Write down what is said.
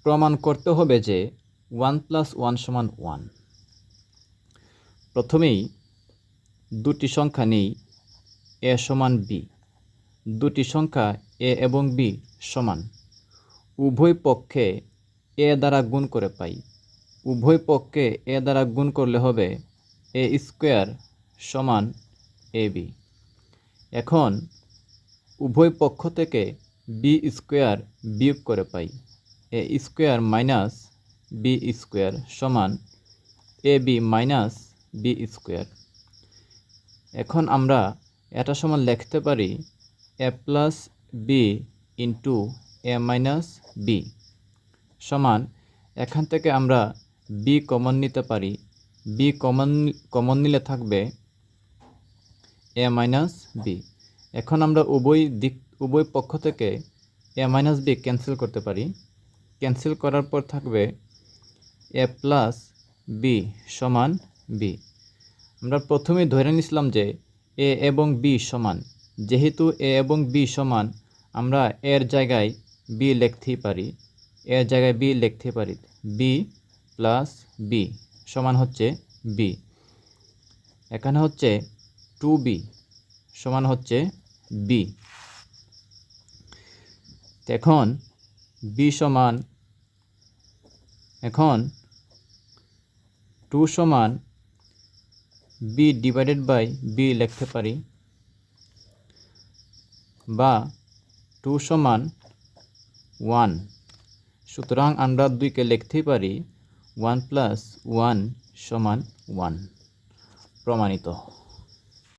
প্রমাণ করতে হবে যে 1 + 1 = 1। প্রথমেই দুটি সংখ্যা নিই, a = b। দুটি সংখ্যা a এবং b সমান। উভয় পক্ষে a দ্বারা গুণ করে পাই। উভয় পক্ষে a দ্বারা গুণ করলে হবে a² = ab। এখন উভয় পক্ষ থেকে b² বিয়োগ করে পাই। a² - b² ab - b²। এখন আমরা এটা সমান লিখতে পারি a + b * a - b সমান, এখান থেকে আমরা b কমন নিতে পারি। b কমন নিলে থাকবে a - b। এখন আমরা উভয় পক্ষ থেকে a - b ক্যান্সেল করতে পারি। ক্যান্সেল করার পর থাকবে a + b = b। আমরা প্রথমেই ধরে নিছিলাম যে a এবং b সমান। যেহেতু a এবং b সমান, আমরা এর জায়গায় b লিখতেই পারি। b + b সমান হচ্ছে b। এখানে হচ্ছে 2b সমান হচ্ছে b। এখন এখন 2 সমান b/b লিখতে পারি, বা 2 সমান 1। সুতরাং আমরা 2কে লিখতেই পারি 1 + 1 = 1। প্রমাণিত।